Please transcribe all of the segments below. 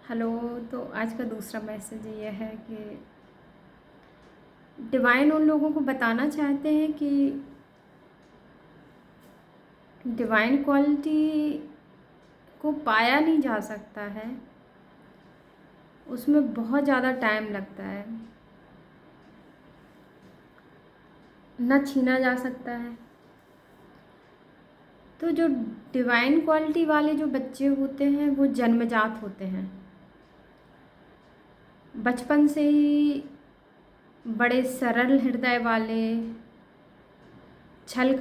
Hello. तो आज का दूसरा मैसेज ये है कि डिवाइन उन लोगों को बताना चाहते हैं कि डिवाइन क्वालिटी को पाया नहीं जा सकता है, उसमें बहुत ज़्यादा टाइम लगता है, न छीना जा सकता है। तो जो डिवाइन क्वालिटी वाले जो बच्चे होते हैं वो जन्मजात होते हैं, बचपन से ही बड़े सरल हृदय वाले, छल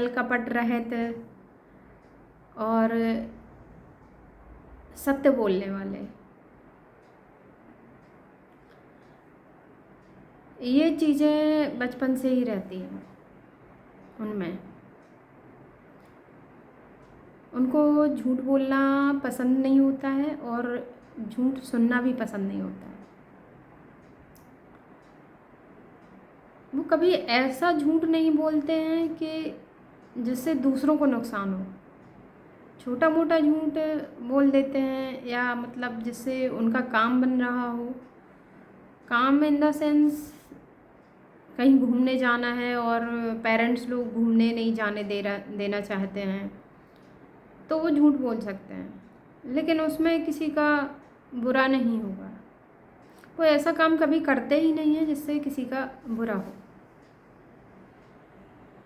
कपट रहित और सत्य बोलने वाले। ये चीज़ें बचपन से ही रहती हैं उनमें। उनको झूठ बोलना पसंद नहीं होता है और झूठ सुनना भी पसंद नहीं होता है। वो कभी ऐसा झूठ नहीं बोलते हैं कि जिससे दूसरों को नुकसान हो। छोटा मोटा झूठ बोल देते हैं, या मतलब जिससे उनका काम बन रहा हो। काम इन द सेंस कहीं घूमने जाना है और पेरेंट्स लोग घूमने नहीं जाने देना चाहते हैं, तो वो झूठ बोल सकते हैं, लेकिन उसमें किसी का बुरा नहीं होगा। वो ऐसा काम कभी करते ही नहीं है जिससे किसी का बुरा हो।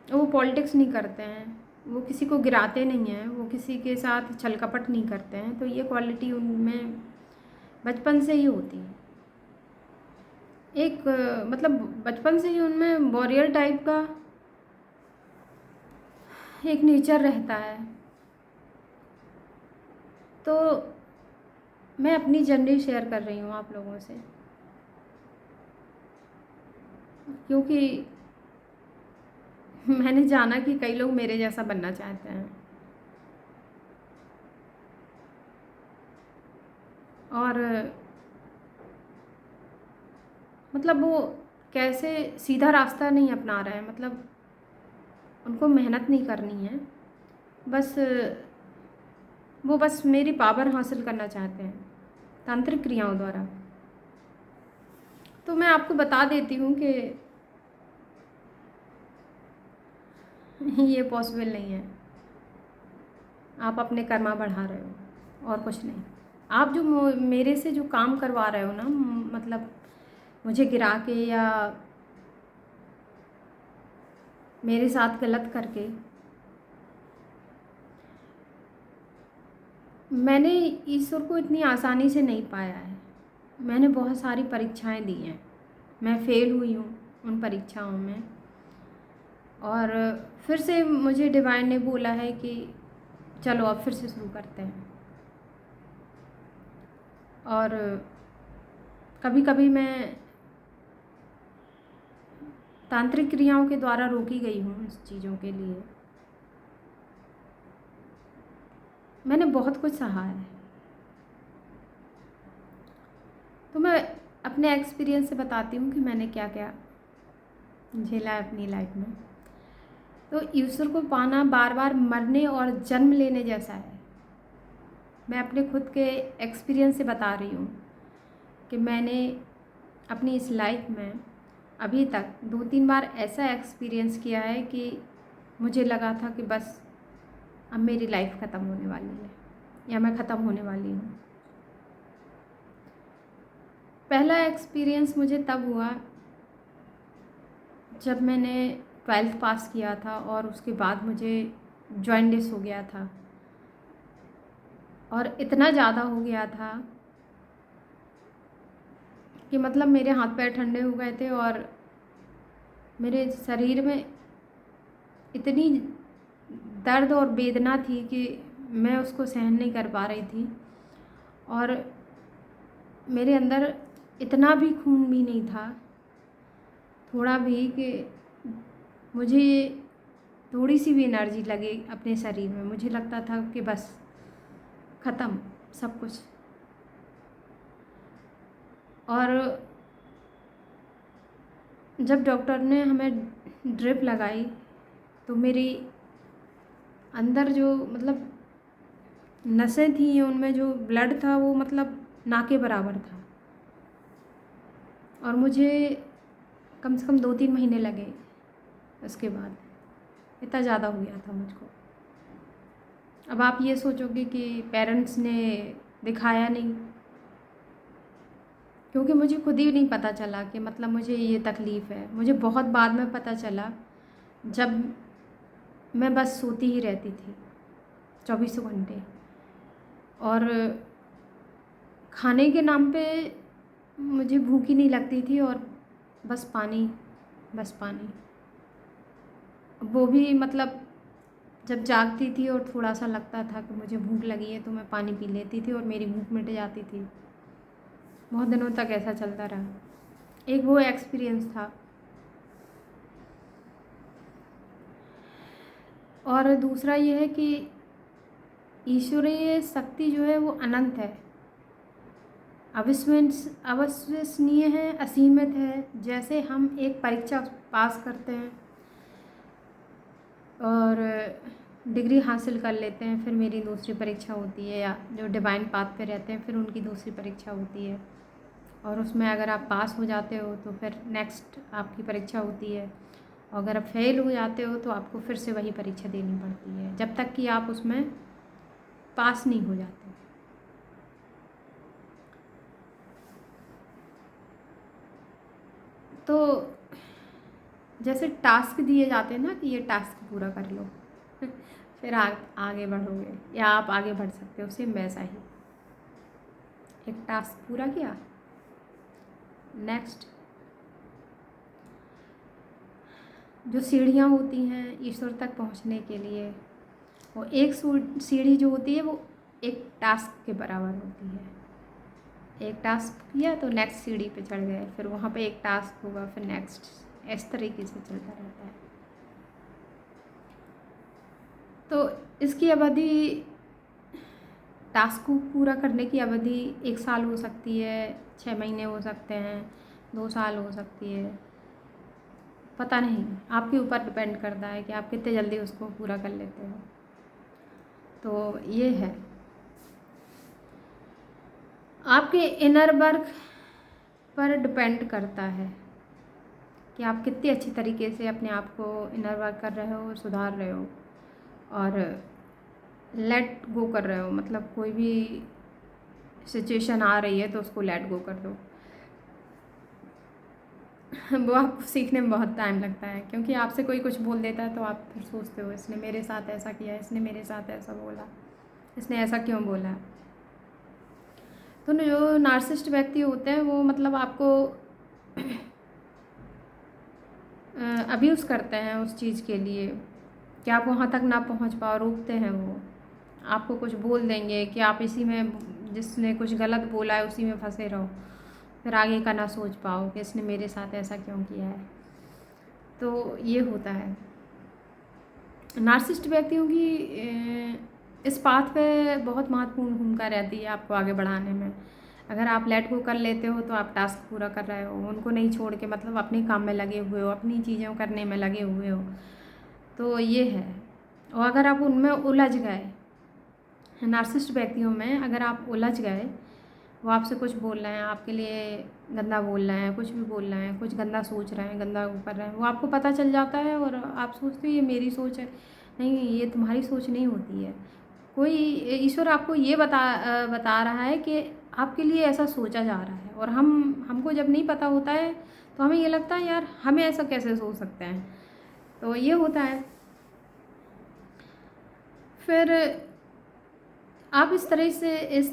वो पॉलिटिक्स नहीं करते हैं, वो किसी को गिराते नहीं हैं, वो किसी के साथ छल कपट नहीं करते हैं। तो ये क्वालिटी उनमें बचपन से ही होती है। एक मतलब बचपन से ही उनमें वॉरियर टाइप का एक नेचर रहता है। तो मैं अपनी जर्नी शेयर कर रही हूँ आप लोगों से, क्योंकि मैंने जाना कि कई लोग मेरे जैसा बनना चाहते हैं, और मतलब वो कैसे सीधा रास्ता नहीं अपना रहे हैं। मतलब उनको मेहनत नहीं करनी है, बस वो बस मेरी पावर हासिल करना चाहते हैं तांत्रिक क्रियाओं द्वारा। तो मैं आपको बता देती हूँ कि ये पॉसिबल नहीं है। आप अपने कर्मा बढ़ा रहे हो और कुछ नहीं। आप जो मेरे से जो काम करवा रहे हो ना, मतलब मुझे गिरा के या मेरे साथ गलत करके, मैंने ईश्वर को इतनी आसानी से नहीं पाया है। मैंने बहुत सारी परीक्षाएं दी हैं, मैं फेल हुई हूँ उन परीक्षाओं में। और फिर से मुझे डिवाइन ने बोला है कि चलो अब फिर से शुरू करते हैं। और कभी कभी मैं तांत्रिक क्रियाओं के द्वारा रोकी गई हूँ उस चीज़ों के लिए। मैंने बहुत कुछ सहा है। तो मैं अपने एक्सपीरियंस से बताती हूँ कि मैंने क्या क्या झेला है अपनी लाइफ में। तो ईश्वर को पाना बार बार मरने और जन्म लेने जैसा है। मैं अपने खुद के एक्सपीरियंस से बता रही हूँ कि मैंने अपनी इस लाइफ में अभी तक 2-3 बार ऐसा एक्सपीरियंस किया है कि मुझे लगा था कि बस अब मेरी लाइफ ख़त्म होने वाली है या मैं ख़त्म होने वाली हूँ। पहला एक्सपीरियंस मुझे तब हुआ जब मैंने 12th पास किया था, और उसके बाद मुझे जॉइंडिस हो गया था, और इतना ज़्यादा हो गया था कि मतलब मेरे हाथ पैर ठंडे हो गए थे, और मेरे शरीर में इतनी दर्द और वेदना थी कि मैं उसको सहन नहीं कर पा रही थी। और मेरे अंदर इतना भी खून भी नहीं था, थोड़ा भी, कि मुझे थोड़ी सी भी एनर्जी लगे अपने शरीर में, मुझे लगता था कि बस ख़त्म सब कुछ। और जब डॉक्टर ने हमें ड्रिप लगाई तो मेरी अंदर जो मतलब नसें थी उनमें, जो ब्लड था वो मतलब ना के बराबर था। और मुझे कम से कम 2-3 महीने लगे उसके बाद, इतना ज़्यादा हो गया था मुझको। अब आप ये सोचोगे कि पेरेंट्स ने दिखाया नहीं, क्योंकि मुझे खुद ही नहीं पता चला कि मतलब मुझे ये तकलीफ़ है। मुझे बहुत बाद में पता चला, जब मैं बस सोती ही रहती थी 24 घंटे, और खाने के नाम पे मुझे भूख ही नहीं लगती थी, और बस पानी, बस पानी। वो भी मतलब जब जागती थी और थोड़ा सा लगता था कि मुझे भूख लगी है तो मैं पानी पी लेती थी और मेरी भूख मिट जाती थी। बहुत दिनों तक ऐसा चलता रहा। एक वो एक्सपीरियंस था। और दूसरा ये है कि ईश्वरीय शक्ति जो है वो अनंत है, अविश्वसनीय है, असीमित है। जैसे हम एक परीक्षा पास करते हैं और डिग्री हासिल कर लेते हैं, फिर मेरी दूसरी परीक्षा होती है, या जो डिवाइन पाथ पे रहते हैं फिर उनकी दूसरी परीक्षा होती है, और उसमें अगर आप पास हो जाते हो तो फिर नेक्स्ट आपकी परीक्षा होती है, और अगर आप फेल हो जाते हो तो आपको फिर से वही परीक्षा देनी पड़ती है, जब तक कि आप उसमें पास नहीं हो जाते। तो जैसे टास्क दिए जाते हैं ना कि ये टास्क पूरा कर लो फिर आगे बढ़ोगे या आप आगे बढ़ सकते हो, सेम वैसा ही। एक टास्क पूरा किया, नेक्स्ट। जो सीढ़ियाँ होती हैं ईश्वर तक पहुंचने के लिए, वो एक सीढ़ी जो होती है वो एक टास्क के बराबर होती है। एक टास्क किया तो नेक्स्ट सीढ़ी पे चढ़ गए, फिर वहाँ पे एक टास्क होगा, फिर नेक्स्ट, इस तरीके से चलता रहता है। तो इसकी अवधि, टास्क को पूरा करने की अवधि 1 साल हो सकती है, 6 महीने हो सकते हैं, 2 साल हो सकती है, पता नहीं, आपके ऊपर डिपेंड करता है कि आप कितने जल्दी उसको पूरा कर लेते हो। तो ये है आपके इनर वर्क पर डिपेंड करता है कि आप कितनी अच्छी तरीके से अपने आप को इनर वर्क कर रहे हो, सुधार रहे हो, और लेट गो कर रहे हो। मतलब कोई भी सिचुएशन आ रही है तो उसको लेट गो कर दो। वो आपको सीखने में बहुत टाइम लगता है, क्योंकि आपसे कोई कुछ बोल देता है तो आप फिर सोचते हो इसने मेरे साथ ऐसा किया, इसने मेरे साथ ऐसा बोला, इसने ऐसा क्यों बोला। तो जो नार्सिसिस्ट व्यक्ति होते हैं वो मतलब आपको अब्यूज़ करते हैं उस चीज़ के लिए कि आप वहाँ तक ना पहुँच पाओ, रोकते हैं वो। आपको कुछ बोल देंगे कि आप इसी में, जिसने कुछ गलत बोला है उसी में फंसे रहो, फिर आगे का ना सोच पाओ कि इसने मेरे साथ ऐसा क्यों किया है। तो ये होता है नार्सिसिस्ट व्यक्तियों की। इस पाथ पे बहुत महत्वपूर्ण भूमिका रहती है आपको आगे बढ़ाने में। अगर आप लेट गो कर लेते हो तो आप टास्क पूरा कर रहे हो, उनको नहीं छोड़ के मतलब अपने काम में लगे हुए हो, अपनी चीज़ें करने में लगे हुए हो। तो ये है। और अगर आप उनमें उलझ गए, नार्सिसिस्ट व्यक्तियों में अगर आप उलझ गए, वो आपसे कुछ बोल रहे हैं, आपके लिए गंदा बोल रहे हैं, कुछ भी बोल रहे हैं, कुछ गंदा सोच रहे हैं, गंदा वो कर रहे हैं, वो आपको पता चल जाता है और आप सोचते हो ये मेरी सोच है। नहीं, ये तुम्हारी सोच नहीं होती है। कोई ईश्वर आपको ये बता रहा है कि आपके लिए ऐसा सोचा जा रहा है, और हमको जब नहीं पता होता है तो हमें ये लगता है यार हमें ऐसा कैसे सोच सकते हैं। तो ये होता है। फिर आप इस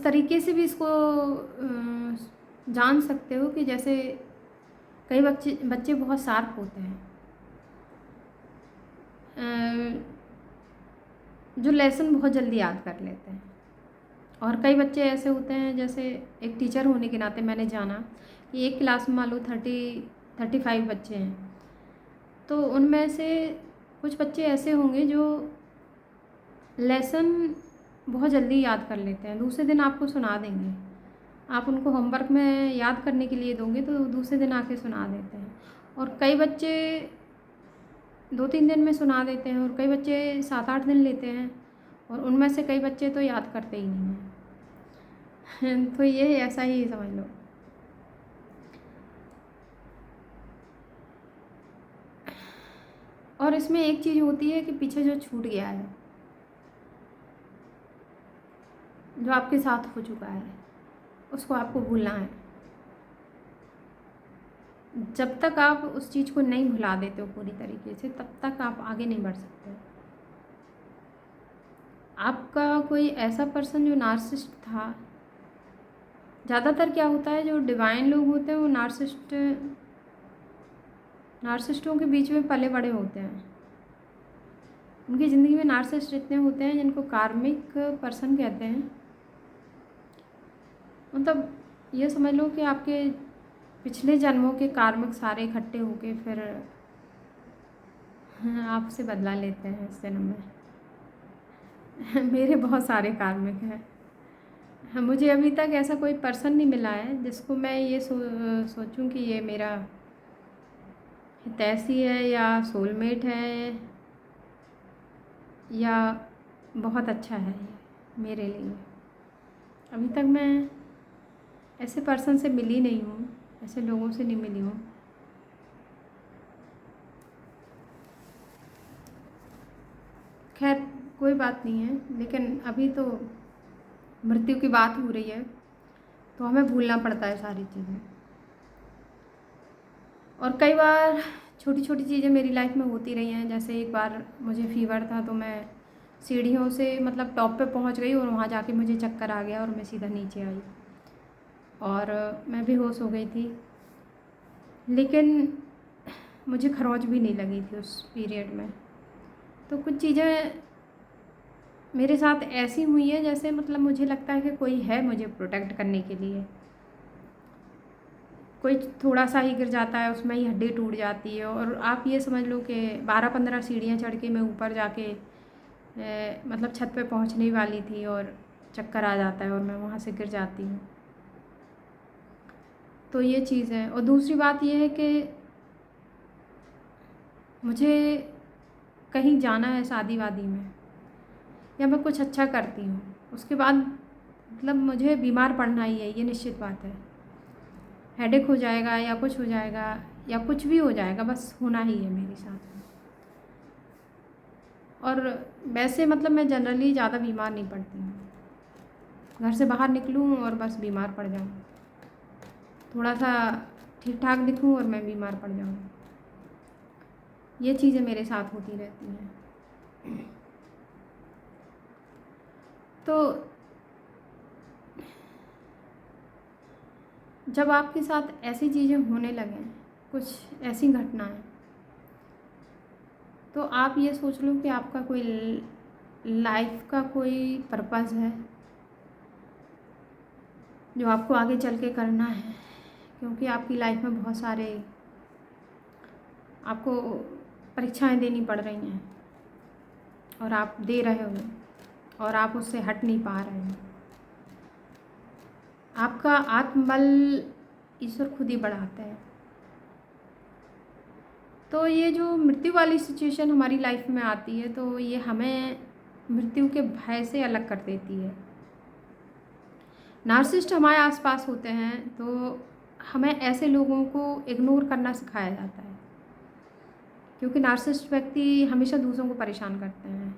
तरीके से भी इसको जान सकते हो कि जैसे कई बच्चे बहुत शार्प होते हैं, जो लेसन बहुत जल्दी याद कर लेते हैं, और कई बच्चे ऐसे होते हैं, जैसे एक टीचर होने के नाते मैंने जाना कि एक क्लास में मान लो 35 बच्चे हैं, तो उनमें से कुछ बच्चे ऐसे होंगे जो लेसन बहुत जल्दी याद कर लेते हैं, दूसरे दिन आपको सुना देंगे। आप उनको होमवर्क में याद करने के लिए दोगे तो दूसरे दिन आके सुना देते हैं। और कई बच्चे 2-3 दिन में सुना देते हैं, और कई बच्चे 7-8 दिन लेते हैं, और उनमें से कई बच्चे तो याद करते ही नहीं हैं। तो ये ऐसा ही समझ लो। और इसमें एक चीज़ होती है कि पीछे जो छूट गया है, जो आपके साथ हो चुका है, उसको आपको भूलना है। जब तक आप उस चीज़ को नहीं भुला देते हो पूरी तरीके से, तब तक आप आगे नहीं बढ़ सकते। आपका कोई ऐसा पर्सन जो नार्सिसिस्ट था, ज़्यादातर क्या होता है, जो डिवाइन लोग होते हैं वो नार्सिसिस्टों के बीच में पले बड़े होते हैं। उनकी ज़िंदगी में नार्सिसिस्ट इतने होते हैं जिनको कार्मिक पर्सन कहते हैं। मतलब ये समझ लो कि आपके पिछले जन्मों के कार्मिक सारे इकट्ठे होके फिर आपसे बदला लेते हैं इस जन्म में। मेरे बहुत सारे कार्मिक हैं। मुझे अभी तक ऐसा कोई पर्सन नहीं मिला है जिसको मैं ये सोचूं कि ये मेरा हितैषी है या सोलमेट है या बहुत अच्छा है ये मेरे लिए। अभी तक मैं ऐसे पर्सन से मिली नहीं हूँ, ऐसे लोगों से नहीं मिली हूँ। खैर कोई बात नहीं है, लेकिन अभी तो मृत्यु की बात हो रही है तो हमें भूलना पड़ता है सारी चीज़ें। और कई बार छोटी छोटी चीज़ें मेरी लाइफ में होती रही हैं। जैसे एक बार मुझे फीवर था तो मैं सीढ़ियों से मतलब टॉप पे पहुंच गई और वहाँ जाके मुझे चक्कर आ गया और मैं सीधा नीचे आई और मैं बेहोश हो गई थी। लेकिन मुझे खरोंच भी नहीं लगी थी उस पीरियड में। तो कुछ चीज़ें मेरे साथ ऐसी हुई हैं जैसे मतलब मुझे लगता है कि कोई है मुझे प्रोटेक्ट करने के लिए। कोई थोड़ा सा ही गिर जाता है उसमें ही हड्डी टूट जाती है। और आप ये समझ लो कि 12-15 सीढ़ियाँ चढ़ के मैं ऊपर जाके मतलब छत पे पहुंचने वाली थी और चक्कर आ जाता है और मैं वहाँ से गिर जाती हूँ। तो ये चीज़ है। और दूसरी बात ये है कि मुझे कहीं जाना है शादी वादी में या मैं कुछ अच्छा करती हूँ, उसके बाद मतलब मुझे बीमार पड़ना ही है, ये निश्चित बात है। हेडेक हो जाएगा या कुछ हो जाएगा या कुछ भी हो जाएगा, बस होना ही है मेरे साथ। और वैसे मतलब मैं जनरली ज़्यादा बीमार नहीं पड़ती हूँ। घर से बाहर निकलूँ और बस बीमार पड़ जाऊँ, थोड़ा सा ठीक ठाक दिखूँ और मैं बीमार पड़ जाऊँ। ये चीज़ें मेरे साथ होती रहती हैं। तो जब आपके साथ ऐसी चीज़ें होने लगें, कुछ ऐसी घटनाएं, तो आप ये सोच लो कि आपका कोई लाइफ का कोई पर्पज़ है जो आपको आगे चल के करना है। क्योंकि आपकी लाइफ में बहुत सारे आपको परीक्षाएं देनी पड़ रही हैं और आप दे रहे हो और आप उससे हट नहीं पा रहे हो। आपका आत्मबल ईश्वर खुद ही बढ़ाता है। तो ये जो मृत्यु वाली सिचुएशन हमारी लाइफ में आती है तो ये हमें मृत्यु के भय से अलग कर देती है। नार्सिसिस्ट हमारे आसपास होते हैं तो हमें ऐसे लोगों को इग्नोर करना सिखाया जाता है, क्योंकि नार्सिसिस्ट व्यक्ति हमेशा दूसरों को परेशान करते हैं।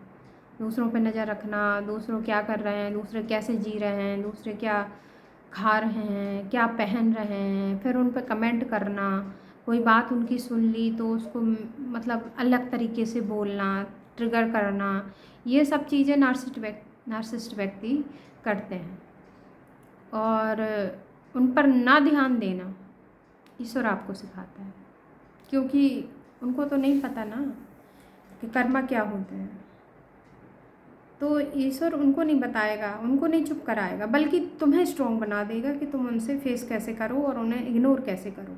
दूसरों पर नज़र रखना, दूसरों क्या कर रहे हैं, दूसरे कैसे जी रहे हैं, दूसरे क्या खा रहे हैं, क्या पहन रहे हैं, फिर उन पर कमेंट करना। कोई बात उनकी सुन ली तो उसको मतलब अलग तरीके से बोलना, ट्रिगर करना, ये सब चीज़ें नार्सिसिस्ट व्यक्ति करते हैं। और उन पर ना ध्यान देना ईश्वर आपको सिखाता है, क्योंकि उनको तो नहीं पता ना कि कर्मा क्या होते हैं। तो ईश्वर उनको नहीं बताएगा, उनको नहीं चुप कराएगा, बल्कि तुम्हें स्ट्रॉन्ग बना देगा कि तुम उनसे फेस कैसे करो और उन्हें इग्नोर कैसे करो।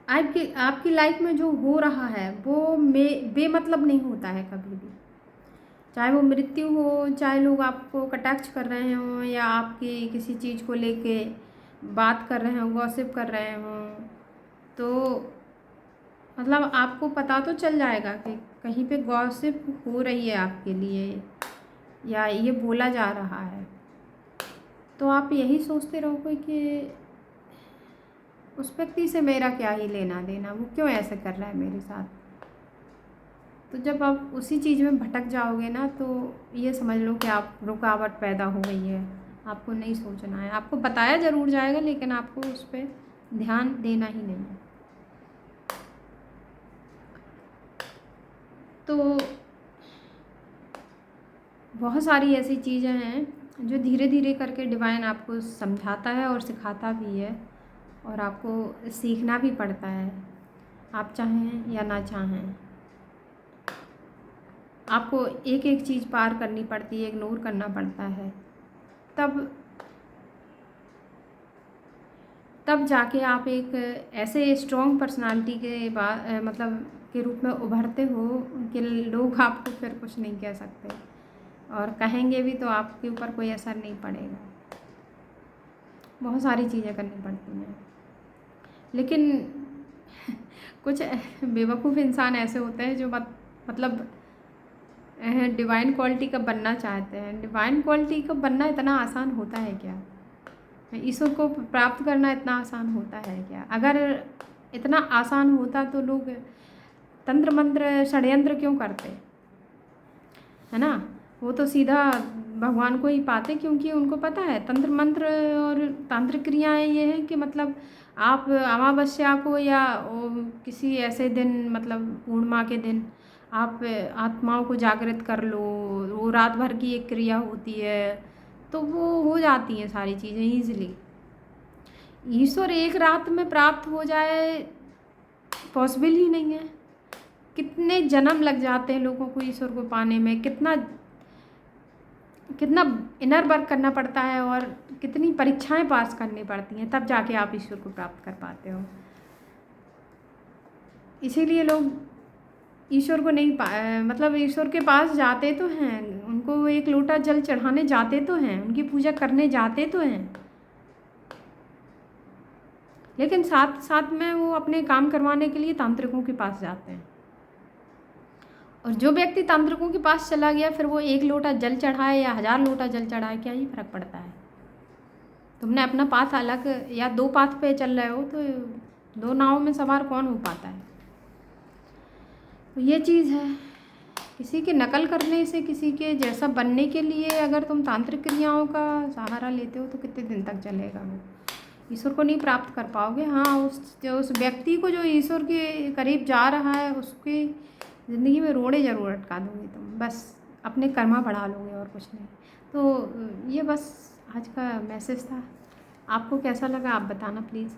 आपकी लाइफ में जो हो रहा है वो बेमतलब नहीं होता है कभी भी। चाहे वो मृत्यु हो, चाहे लोग आपको कटाक्ष कर रहे हों या आपकी किसी चीज़ को लेके बात कर रहे हों, गॉसिप कर रहे हों, तो मतलब आपको पता तो चल जाएगा कि कहीं पे गॉसिप हो रही है आपके लिए या ये बोला जा रहा है, तो आप यही सोचते रहोगे कि उस व्यक्ति से मेरा क्या ही लेना देना, वो क्यों ऐसे कर रहा है मेरे साथ। तो जब आप उसी चीज़ में भटक जाओगे ना, तो ये समझ लो कि आप रुकावट पैदा हो गई है। आपको नहीं सोचना है, आपको बताया ज़रूर जाएगा लेकिन आपको उस पर ध्यान देना ही नहीं है। तो बहुत सारी ऐसी चीज़ें हैं जो धीरे धीरे करके डिवाइन आपको समझाता है और सिखाता भी है, और आपको सीखना भी पड़ता है, आप चाहें या ना चाहें। आपको एक एक चीज़ पार करनी पड़ती है, इग्नोर करना पड़ता है, तब तब जाके आप एक ऐसे स्ट्रॉन्ग पर्सनालिटी के मतलब के रूप में उभरते हो कि लोग आपको फिर कुछ नहीं कह सकते, और कहेंगे भी तो आपके ऊपर कोई असर नहीं पड़ेगा। बहुत सारी चीज़ें करनी पड़ती हैं, लेकिन कुछ बेवकूफ़ इंसान ऐसे होते हैं जो मतलब डिवाइन क्वालिटी का बनना चाहते हैं। डिवाइन क्वालिटी का बनना इतना आसान होता है क्या? ईश्वर को प्राप्त करना इतना आसान होता है क्या? अगर इतना आसान होता तो लोग तंत्र मंत्र षड्यंत्र क्यों करते, है ना? वो तो सीधा भगवान को ही पाते, क्योंकि उनको पता है तंत्र मंत्र और तांत्रिक क्रियाएं ये हैं कि मतलब आप अमावस्या को या किसी ऐसे दिन, मतलब पूर्णिमा के दिन आप आत्माओं को जागृत कर लो, वो रात भर की एक क्रिया होती है, तो वो हो जाती हैं सारी चीज़ें ईजिली। ईश्वर एक रात में प्राप्त हो जाए पॉसिबल ही नहीं है। कितने जन्म लग जाते हैं लोगों को ईश्वर को पाने में, कितना कितना इनर वर्क करना पड़ता है, और कितनी परीक्षाएं पास करनी पड़ती हैं, तब जाके आप ईश्वर को प्राप्त कर पाते हो। इसीलिए लोग ईश्वर को नहीं मतलब ईश्वर के पास जाते तो हैं, उनको एक लोटा जल चढ़ाने जाते तो हैं, उनकी पूजा करने जाते तो हैं, लेकिन साथ साथ में वो अपने काम करवाने के लिए तांत्रिकों के पास जाते हैं। और जो व्यक्ति तांत्रिकों के पास चला गया, फिर वो एक लोटा जल चढ़ाए या 1000 लोटा जल चढ़ाए, क्या ही फर्क पड़ता है? तुमने अपना पाथ अलग या दो पाथ पे चल रहे हो, तो दो नावों में सवार कौन हो पाता है? तो ये चीज़ है, किसी की नकल करने से, किसी के जैसा बनने के लिए अगर तुम तांत्रिक क्रियाओं का सहारा लेते हो तो कितने दिन तक चलेगा वो? ईश्वर को नहीं प्राप्त कर पाओगे। हाँ, उस व्यक्ति को जो ईश्वर के करीब जा रहा है, उसकी ज़िंदगी में रोड़े ज़रूर अटका दोगे तुम, बस अपने कर्मा बढ़ा लोगे और कुछ नहीं। तो ये बस आज का मैसेज था। आपको कैसा लगा आप बताना प्लीज़।